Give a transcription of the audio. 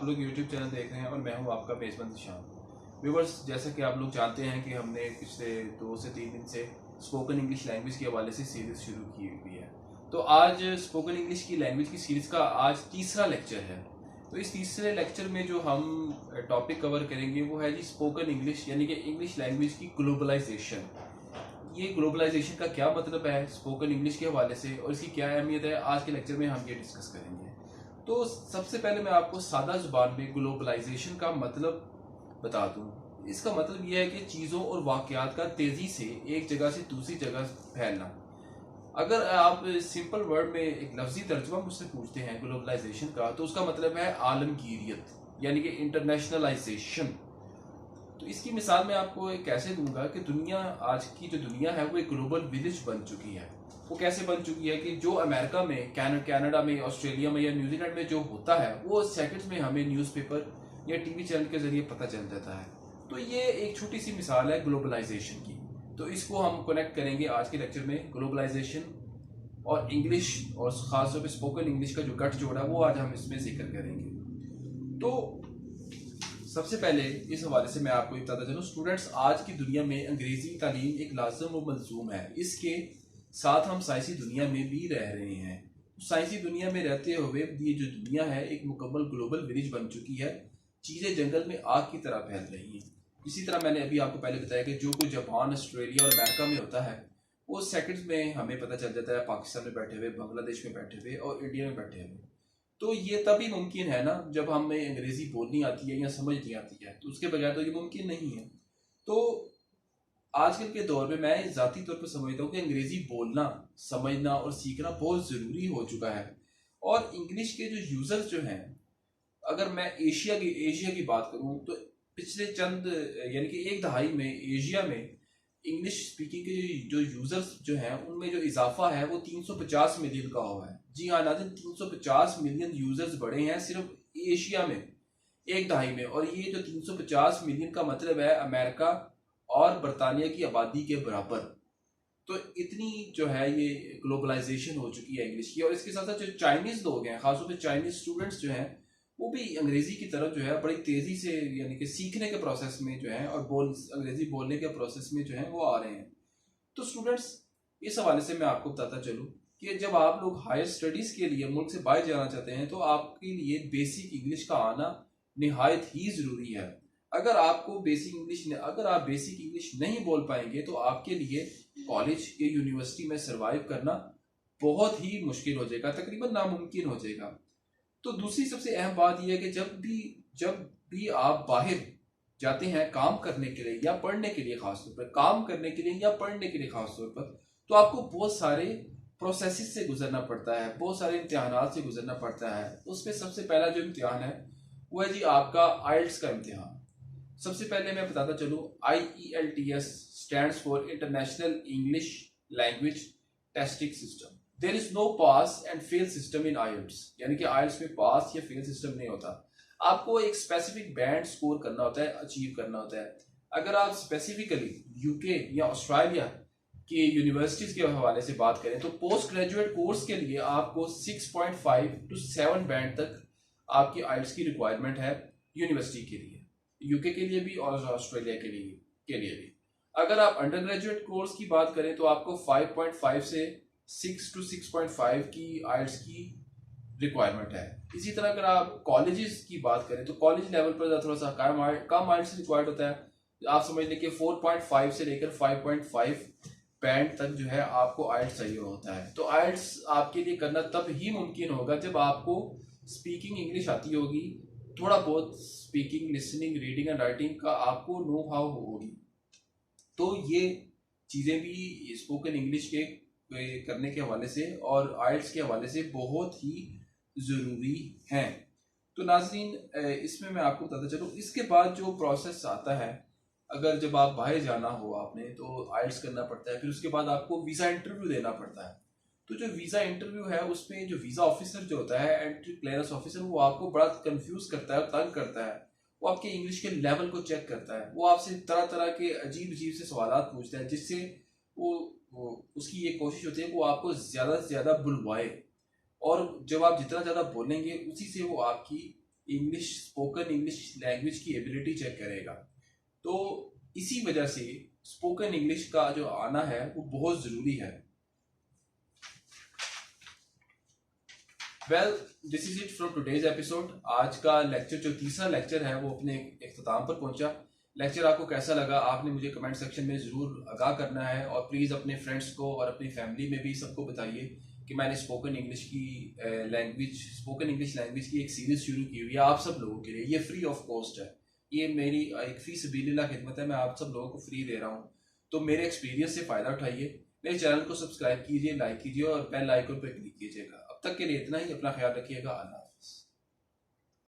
आप लोग YouTube channel देख रहे हैं और मैं हूं आपका मेज़बान शाम। व्यूवर्स, जैसा कि आप लोग जानते हैं कि हमने पिछले 2 से 3 दिन से स्पोकन इंग्लिश लैंग्वेज के हवाले से सीरीज़ शुरू की हुई है। तो आज स्पोकन इंग्लिश की लैंग्वेज की सीरीज़ का आज तीसरा लेक्चर है। तो इस तीसरे लेक्चर में जो हम टॉपिक कवर करेंगे वो है जी स्पोकन इंग्लिश, यानी कि इंग्लिश लैंग्वेज की ग्लोबलाइजेशन। ये ग्लोबलाइजेशन का क्या मतलब है स्पोकन इंग्लिश के हवाले से और इसकी क्या अहमियत है, आज के लेक्चर में हम ये डिस्कस करेंगे। तो सबसे पहले मैं आपको सादा जुबान में ग्लोबलाइजेशन का मतलब बता दूं। इसका मतलब यह है कि चीज़ों और वाक़यात का तेज़ी से एक जगह से दूसरी जगह फैलना। अगर आप सिंपल वर्ड में एक लफ्ज़ी तर्जुमा मुझसे पूछते हैं ग्लोबलाइजेशन का, तो उसका मतलब है आलमगीरियत, यानी कि इंटरनेशनलाइजेशन। तो इसकी मिसाल मैं आपको एक कैसे दूंगा कि दुनिया, आज की जो दुनिया है वो एक ग्लोबल विलेज बन चुकी है। वो कैसे बन चुकी है कि जो अमेरिका में, कनाडा में, ऑस्ट्रेलिया में या न्यूजीलैंड में जो होता है वो सेकंड्स में हमें न्यूज़पेपर या टीवी चैनल के जरिए पता चल जाता है। तो ये एक छोटी सी मिसाल है ग्लोबलाइजेशन की। तो इसको हम कनेक्ट करेंगे आज के लेक्चर में, ग्लोबलाइजेशन और इंग्लिश और खासतौर पर स्पोकन इंग्लिश का जो गठजोड़ है वो आज हम इसमें जिक्र करेंगे। तो सबसे पहले इस हवाले से मैं आपको बताता चलूँ, स्टूडेंट्स, आज की दुनिया में अंग्रेजी तालीम एक लाजम व मलजूम है। इसके साथ हम साइंसी दुनिया में भी रह रहे हैं। साइंसी दुनिया में रहते हुए ये जो दुनिया है एक मुकम्मल ग्लोबल विलेज बन चुकी है। चीज़ें जंगल में आग की तरह फैल रही हैं। इसी तरह मैंने अभी आपको पहले बताया कि जो कुछ जापान, ऑस्ट्रेलिया और अमेरिका में होता है वो सेकंड्स में हमें पता चल जाता है पाकिस्तान में बैठे हुए, बांग्लादेश में बैठे हुए और इंडिया में बैठे हुए। तो ये तभी मुमकिन है ना जब हमें अंग्रेजी बोलनी आती है या समझ नहीं आती है, तो उसके बगैर तो ये मुमकिन नहीं है। तो आजकल के दौर में मैं ज़ाती तौर पर समझता हूँ कि अंग्रेजी बोलना, समझना और सीखना बहुत ज़रूरी हो चुका है। और इंग्लिश के जो यूज़र्स जो हैं, अगर मैं एशिया की बात करूँ तो पिछले चंद, यानी कि एक दहाई में एशिया में इंग्लिश स्पीकिंग के जो यूज़र्स जो हैं उनमें जो इजाफा है वो 350 मिलियन का हुआ है। जी हाँ नाज़रीन, 350 मिलियन यूज़र्स बढ़े हैं सिर्फ एशिया में एक दहाई में। और ये जो 350 मिलियन का मतलब है अमेरिका और बरतानिया की आबादी के बराबर। तो इतनी जो है ये ग्लोबलाइजेशन हो चुकी है इंग्लिश की। और इसके साथ साथ जो चाइनीज़ लोग हैं, खासतौर पर चाइनीज़ स्टूडेंट्स जो हैं, वो भी अंग्रेजी की तरफ जो है बड़ी तेज़ी से, यानी कि सीखने के प्रोसेस में जो है और अंग्रेजी बोलने के प्रोसेस में जो है वो आ रहे हैं। तो स्टूडेंट्स, इस हवाले से मैं आपको बताता चलूँ कि जब आप लोग हायर स्टडीज़ के लिए मुल्क से बाहर जाना चाहते हैं तो आपके लिए बेसिक इंग्लिश का आना निहायत ही ज़रूरी है। अगर आप बेसिक इंग्लिश नहीं बोल पाएंगे तो आपके लिए कॉलेज या यूनिवर्सिटी में सर्वाइव करना बहुत ही मुश्किल हो जाएगा, तकरीबन नामुमकिन हो जाएगा। तो दूसरी सबसे अहम बात यह है कि जब भी आप बाहर जाते हैं काम करने के लिए या पढ़ने के लिए, खासतौर पर काम करने के लिए या पढ़ने के लिए खासतौर पर, तो आपको बहुत सारे प्रोसेसेस से गुजरना पड़ता है, बहुत सारे इम्तिहानात से गुजरना पड़ता है। उसमें सबसे पहला जो इम्तिहान है वो है जी आपका आइल्स का इम्तिहान। सबसे पहले मैं बताता चलूँ, IELTS stands for international English language testing system. There is no pass and fail system in IELTS, यानी कि IELTS में पास या फेल सिस्टम नहीं होता। आपको एक स्पेसिफिक बैंड स्कोर करना होता है, अचीव करना होता है। अगर आप स्पेसिफिकली यूके या ऑस्ट्रेलिया की यूनिवर्सिटीज़ के हवाले से बात करें तो पोस्ट ग्रेजुएट कोर्स के लिए आपको 6.5 to 7 बैंड तक आपकी IELTS की रिक्वायरमेंट है यूनिवर्सिटी के लिए, यूके के लिए भी और ऑस्ट्रेलिया के लिए भी। अगर आप अंडर ग्रेजुएट कोर्स की बात करें तो आपको 5.5 से 6 to 6.5 की IELTS की रिक्वायरमेंट है। इसी तरह अगर आप कॉलेजेस की बात करें तो कॉलेज लेवल पर थोड़ा सा कम IELTS रिक्वायर्ड होता है। आप समझ लें कि 4.5 से लेकर 5.5 बैंड तक जो है आपको IELTS चाहिए होता है। तो IELTS आपके लिए करना तब ही मुमकिन होगा जब आपको स्पीकिंग इंग्लिश आती होगी, थोड़ा बहुत speaking, listening, reading and writing का आपको नो हाउ होगी। तो ये चीज़ें भी स्पोकन इंग्लिश के करने के हवाले से और IELTS के हवाले से बहुत ही ज़रूरी हैं। तो नाज़रीन, इसमें मैं आपको बताता चलूँ, इसके बाद जो प्रोसेस आता है, अगर जब आप बाहर जाना हो आपने तो IELTS करना पड़ता है, फिर उसके बाद आपको वीज़ा इंटरव्यू देना पड़ता है। तो जो वीज़ा इंटरव्यू है उसमें जो वीज़ा ऑफिसर जो होता है, एंट्री क्लियरेंस ऑफिसर, वो आपको बड़ा कंफ्यूज करता है, तंग करता है। वो आपके इंग्लिश के लेवल को चेक करता है, वो आपसे तरह तरह के अजीब अजीब से सवालात पूछता है, जिससे वो उसकी ये कोशिश होती है कि वो आपको ज़्यादा से ज़्यादा बुलवाए। और जब आप जितना ज़्यादा बोलेंगे उसी से वो आपकी इंग्लिश स्पोकन इंग्लिश लैंग्वेज की एबिलिटी चेक करेगा। तो इसी वजह से स्पोकन इंग्लिश का जो आना है वो बहुत ज़रूरी है। Well, this is it from today's episode. आज का लेक्चर जो तीसरा लेक्चर है वो अपने इख्तिताम पर पहुंचा। लेक्चर आपको कैसा लगा आपने मुझे कमेंट सेक्शन में ज़रूर आगाह करना है, और प्लीज़ अपने फ्रेंड्स को और अपनी फैमिली में भी सबको बताइए कि मैंने स्पोकन इंग्लिश लैंग्वेज की एक सीरीज़ शुरू की हुई है आप सब लोगों के लिए। ये फ्री ऑफ कॉस्ट है, ये मेरी एक फी सबीलिल्लाह खिदमत है, मैं आप सब लोगों को फ्री दे रहा हूँ। तो मेरे एक्सपीरियंस से फ़ायदा उठाइए, मेरे चैनल को सब्सक्राइब कीजिए, लाइक कीजिए और बेल आइकन पर क्लिक कीजिएगा। अब तक के लिए इतना ही, अपना ख्याल रखिएगा।